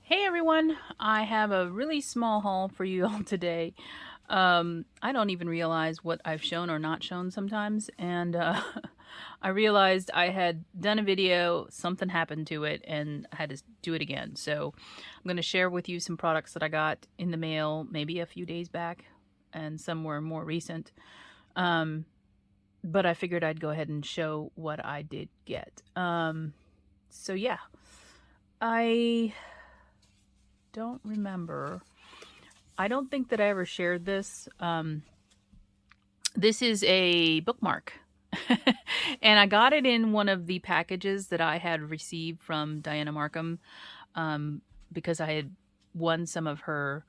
Hey everyone, I have a really small haul for you all today. I don't even realize what I've shown or not shown sometimes, and I realized I had done a video, something happened to it, and I had to do it again. So I'm going to share with you some products that I got in the mail maybe a few days back, and some were more recent. Um, but I figured I'd go ahead and show what I did get. So yeah, I don't remember. I don't think that I ever shared this. This is a bookmark. And I got it in one of the packages that I had received from Diana Markham because I had won some of her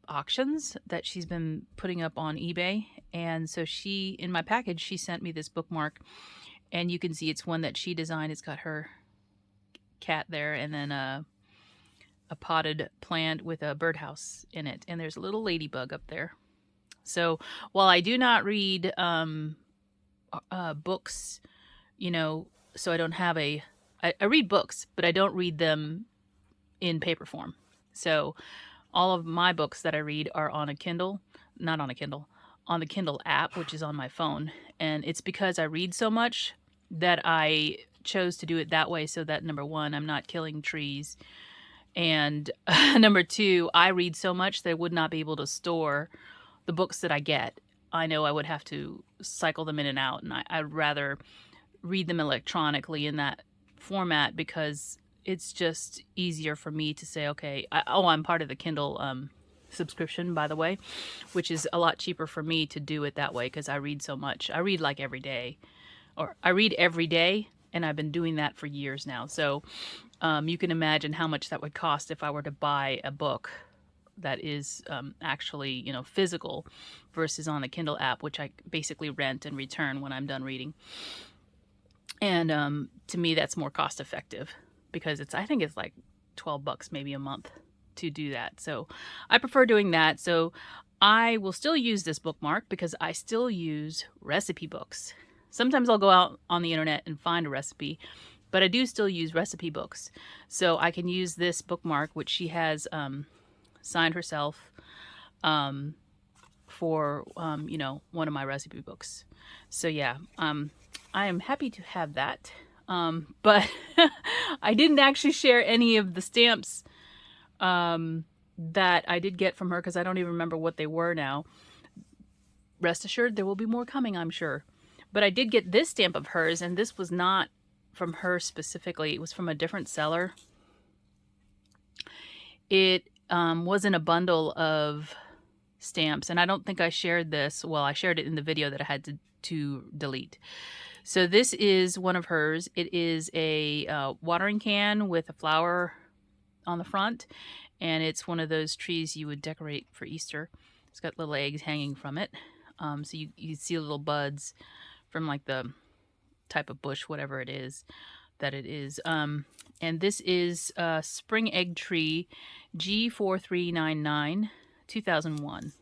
auctions that she's been putting up on eBay. And so in my package, she sent me this bookmark. And you can see it's one that she designed. It's got her cat there and then a potted plant with a birdhouse in it, and there's a little ladybug up there. So while I do not read books, so I don't have I read books, but I don't read them in paper form. So all of my books that I read are on a Kindle, not on a Kindle, on the Kindle app, which is on my phone. And it's because I read so much that I chose to do it that way, so that number one, I'm not killing trees. And number two, I read so much that I would not be able to store the books that I get. I know I would have to cycle them in and out, and I'd rather read them electronically in that format because it's just easier for me to say, okay, I'm part of the Kindle subscription, by the way, which is a lot cheaper for me to do it that way because I read so much. I read like every day, or I read every day, and I've been doing that for years now. So you can imagine how much that would cost if I were to buy a book that is actually, physical versus on the Kindle app, which I basically rent and return when I'm done reading. And to me, that's more cost effective because I think it's like $12 maybe a month to do that. So I prefer doing that. So I will still use this bookmark because I still use recipe books. Sometimes I'll go out on the internet and find a recipe, but I do still use recipe books. So I can use this bookmark, which she has signed herself for, one of my recipe books. So yeah, I am happy to have that. But I didn't actually share any of the stamps that I did get from her because I don't even remember what they were now. Rest assured, there will be more coming, I'm sure. But I did get this stamp of hers, and this was not from her specifically. It was from a different seller. It was in a bundle of stamps, and I don't think I shared this. Well, I shared it in the video that I had to delete. So this is one of hers. It is a watering can with a flower on the front, and it's one of those trees you would decorate for Easter. It's got little eggs hanging from it. So you see little buds from like the type of bush, whatever it is that it is. And this is Spring Egg Tree G4399 2001.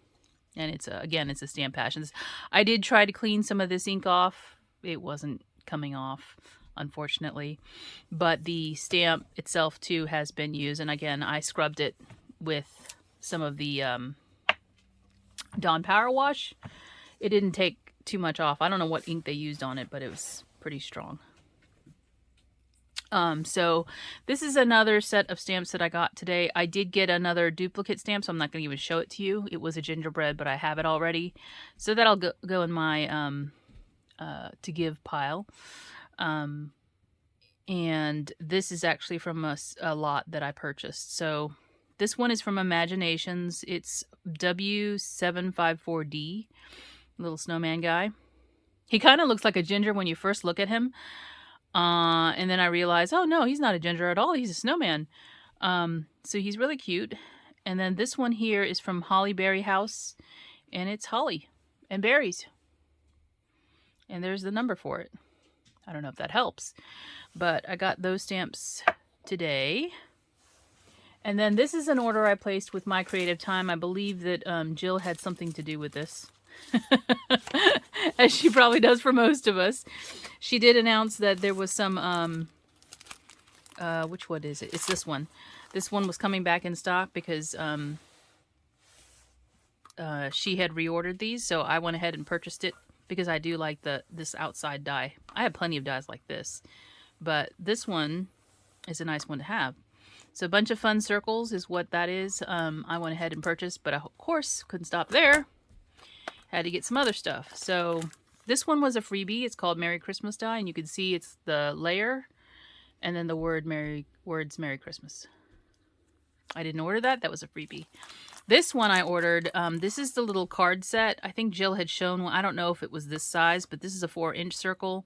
And it's a Stamp Passions. I did try to clean some of this ink off. It wasn't coming off, unfortunately. But the stamp itself too has been used. And again, I scrubbed it with some of the Dawn Power Wash. It didn't take too much off. I don't know what ink they used on it, but it was pretty strong. So this is another set of stamps that I got today. I did get another duplicate stamp, so I'm not going to even show it to you. It was a gingerbread, but I have it already. So that'll go in my to give pile. And this is actually from a lot that I purchased. So this one is from Imaginations. It's W754D. Little snowman guy. He kind of looks like a ginger when you first look at him. And then I realized, oh no, he's not a ginger at all. He's a snowman. So he's really cute. And then this one here is from Holly Berry House. And it's holly and berries. And there's the number for it. I don't know if that helps. But I got those stamps today. And then this is an order I placed with My Creative Time. I believe that Jill had something to do with this. As she probably does for most of us. She did announce that there was some Which one is it? It's this one. This one was coming back in stock because she had reordered these, so I went ahead and purchased it because I do like this outside die. I have plenty of dies like this, but this one is a nice one to have. So a bunch of fun circles is what that is. I went ahead and purchased, but I, of course, couldn't stop there. Had to get some other stuff. So this one was a freebie. It's called Merry Christmas die, and you can see it's the layer and then the words Merry Christmas. I didn't order that. That was a freebie. This one I ordered. This is the little card set. I think Jill had shown one. I don't know if it was this size, but this is a 4-inch circle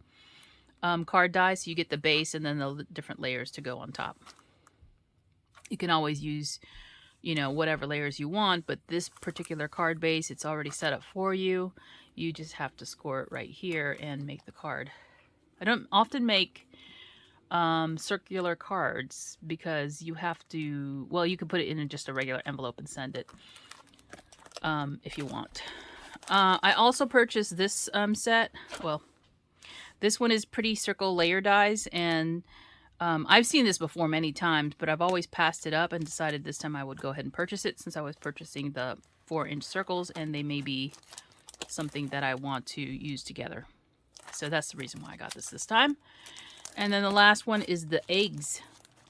card die. So you get the base and then the different layers to go on top. You can always use, you know, whatever layers you want, but this particular card base, it's already set up for you. You just have to score it right here and make the card. I don't often make circular cards because you have to, well, you can put it in just a regular envelope and send it if you want. I also purchased this set. Well, this one is pretty circle layer dies, and I've seen this before many times, but I've always passed it up and decided this time I would go ahead and purchase it since I was purchasing the 4-inch circles and they may be something that I want to use together. So that's the reason why I got this time. And then the last one is the eggs.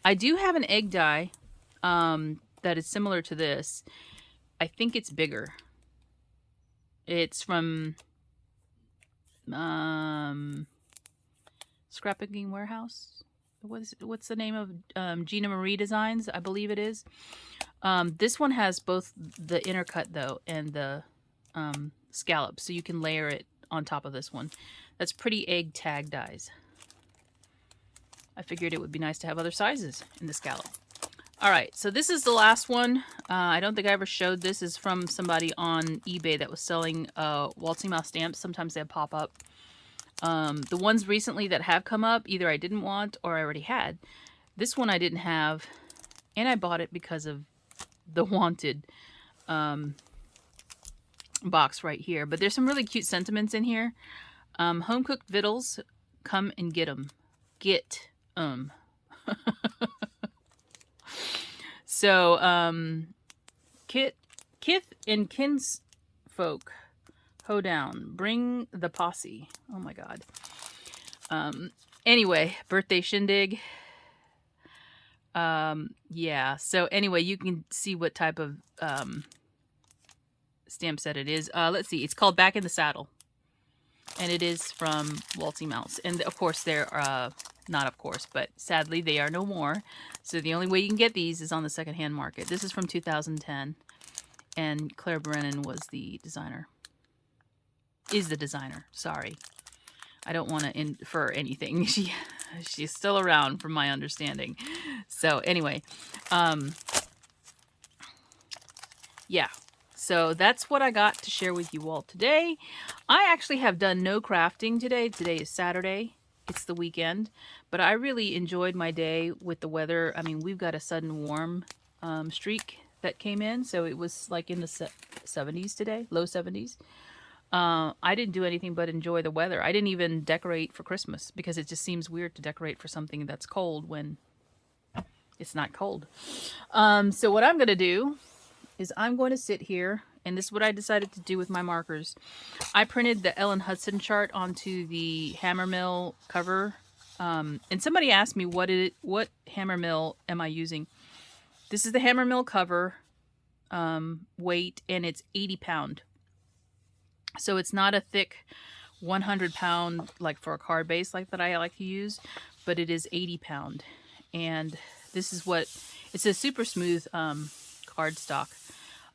I do have an egg die that is similar to this. I think it's bigger. It's from Scrapbooking Warehouse. What's the name of Gina Marie Designs? I believe it is. This one has both the inner cut though and the scallop, so you can layer it on top of this one. That's pretty egg tag dies. I figured it would be nice to have other sizes in the scallop. All right, so this is the last one. I don't think I ever showed this. Is from somebody on eBay that was selling waltzing mouse stamps. Sometimes they pop up. The ones recently that have come up, either I didn't want or I already had. This one I didn't have, and I bought it because of the wanted box right here. But there's some really cute sentiments in here. Home cooked victuals, come and get 'em. Get 'em. So, kith and kinsfolk, ho down, bring the posse. Oh my god. Anyway, birthday shindig. Yeah, so anyway, you can see what type of stamp set it is. Let's see, it's called Back in the Saddle. And it is from Waltzing Mouse. And of course, they're, not of course, but sadly, they are no more. So the only way you can get these is on the secondhand market. This is from 2010. And Claire Brennan was the designer. Is the designer, sorry. I don't want to infer anything. She's still around from my understanding. So anyway, yeah. So that's what I got to share with you all today. I actually have done no crafting today. Today is Saturday. It's the weekend. But I really enjoyed my day with the weather. I mean, we've got a sudden warm streak that came in. So it was like in the 70s today, low 70s. I didn't do anything but enjoy the weather. I didn't even decorate for Christmas because it just seems weird to decorate for something that's cold when it's not cold. So what I'm going to do is I'm going to sit here, and this is what I decided to do with my markers. I printed the Ellen Hudson chart onto the Hammermill cover. And somebody asked me what Hammermill am I using. This is the Hammermill cover weight, and it's 80 pound. So it's not a thick 100 pound like for a card base like that I like to use, but it is 80 pound. And this is what, it's a super smooth cardstock.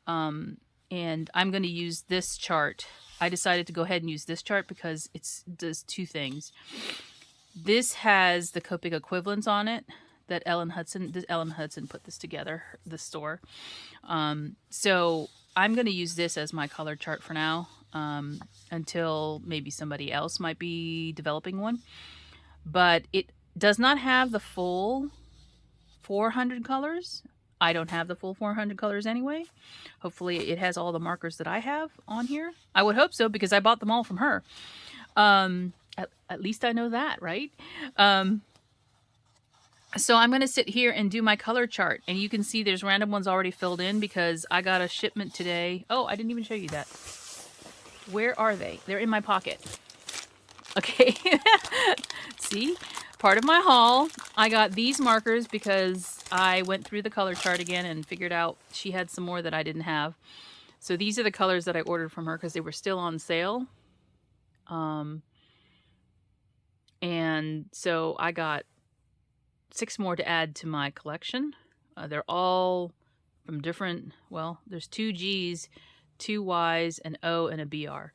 And I'm going to use this chart. I decided to go ahead and use this chart because it does two things. This has the Copic equivalents on it that Ellen Hudson put this together, the store. So I'm going to use this as my color chart for now, until maybe somebody else might be developing one. But it does not have the full 400 colors. I don't have the full 400 colors anyway. Hopefully it has all the markers that I have on here. I would hope so because I bought them all from her. At least I know that, right? So I'm going to sit here and do my color chart. And you can see there's random ones already filled in because I got a shipment today. Oh, I didn't even show you that. Where are they? They're in my pocket. Okay. See? Part of my haul. I got these markers because I went through the color chart again and figured out she had some more that I didn't have. So these are the colors that I ordered from her because they were still on sale. And so I got 6 more to add to my collection. They're all from different, well, there's 2 G's, 2 Y's, an O, and a BR.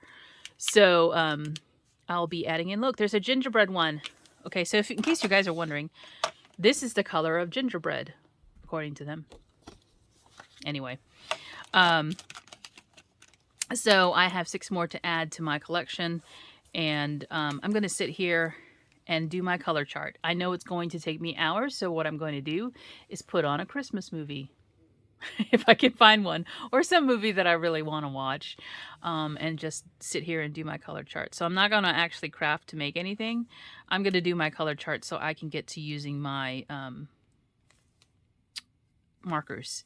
So I'll be adding in. Look, there's a gingerbread one. Okay, so in case you guys are wondering, this is the color of gingerbread, according to them. Anyway, so I have 6 more to add to my collection, and I'm going to sit here and do my color chart. I know it's going to take me hours, so what I'm going to do is put on a Christmas movie, if I can find one, or some movie that I really want to watch, and just sit here and do my color chart. So I'm not going to actually craft to make anything. I'm going to do my color chart so I can get to using my markers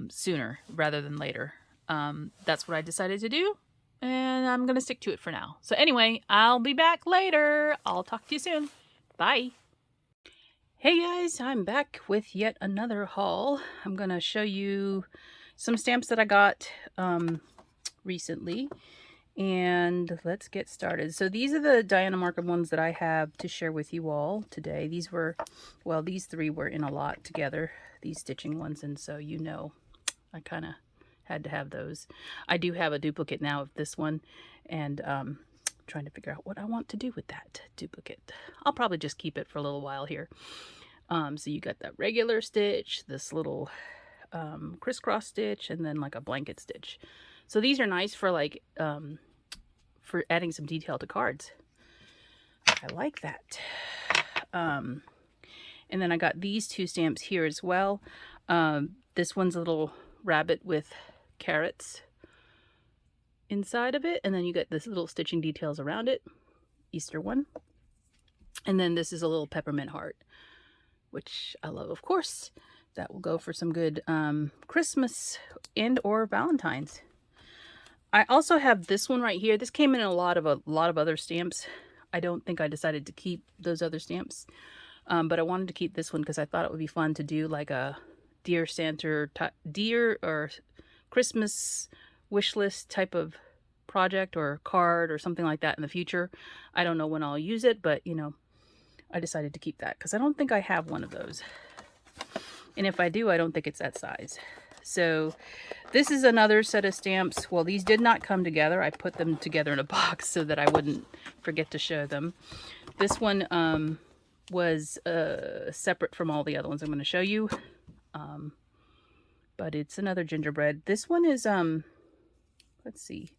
sooner rather than later. That's what I decided to do, and I'm going to stick to it for now. So anyway, I'll be back later. I'll talk to you soon. Bye. Hey guys, I'm back with yet another haul. I'm going to show you some stamps that I got recently, and let's get started. So these are the Diana marker ones that I have to share with you all today. These were, well, these 3 were in a lot together, these stitching ones, and so you know I kind of had to have those. I do have a duplicate now of this one, and trying to figure out what I want to do with that duplicate. I'll probably just keep it for a little while here. So you got that regular stitch, this little crisscross stitch, and then like a blanket stitch. So these are nice for like for adding some detail to cards. I like that. And then I got these 2 stamps here as well. This one's a little rabbit with carrots inside of it, and then you get this little stitching details around it, Easter one. And then this is a little peppermint heart, which I love, of course. That will go for some good Christmas and or Valentine's. I also have this one right here. This came in a lot of other stamps. I don't think I decided to keep those other stamps, but I wanted to keep this one because I thought it would be fun to do like a Dear Santa, Dear or Christmas wish list type of project or card or something like that in the future. I don't know when I'll use it, but you know, I decided to keep that because I don't think I have one of those. And if I do, I don't think it's that size. So this is another set of stamps. Well, these did not come together. I put them together in a box so that I wouldn't forget to show them. This one was separate from all the other ones I'm going to show you. But it's another gingerbread. This one is, let's see,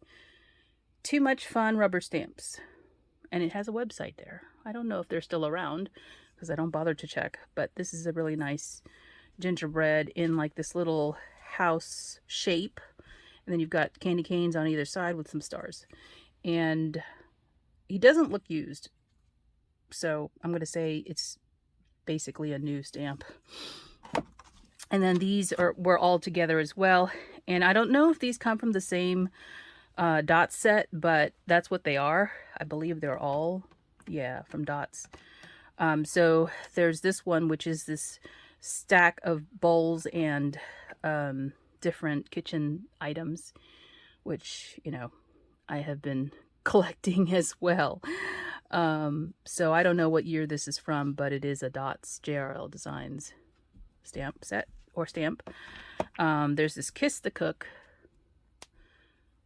Too Much Fun Rubber Stamps. And it has a website there. I don't know if they're still around because I don't bother to check. But this is a really nice gingerbread in like this little house shape. And then you've got candy canes on either side with some stars. And he doesn't look used. So I'm going to say it's basically a new stamp. And then these were all together as well. And I don't know if these come from the same dot set, but that's what they are. I believe they're all, yeah, from dots. So there's this one, which is this stack of bowls and different kitchen items, which, you know, I have been collecting as well. So I don't know what year this is from, but it is a Dots JRL Designs stamp set or stamp. There's this Kiss the Cook.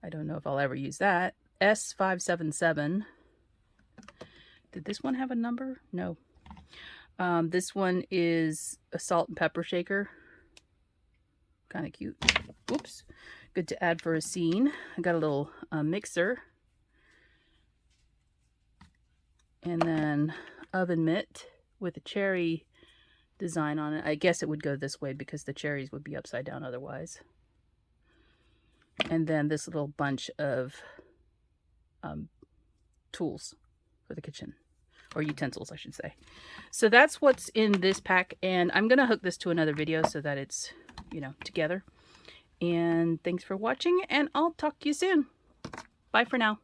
I don't know if I'll ever use that. S577. Did this one have a number? No. This one is a salt and pepper shaker. Kind of cute. Whoops. Good to add for a scene. I got a little mixer. And then oven mitt with a cherry design on it. I guess it would go this way because the cherries would be upside down otherwise. And then this little bunch of tools for the kitchen. or utensils, I should say. So that's what's in this pack, and I'm going to hook this to another video so that it's, you know, together. And thanks for watching, and I'll talk to you soon. Bye for now.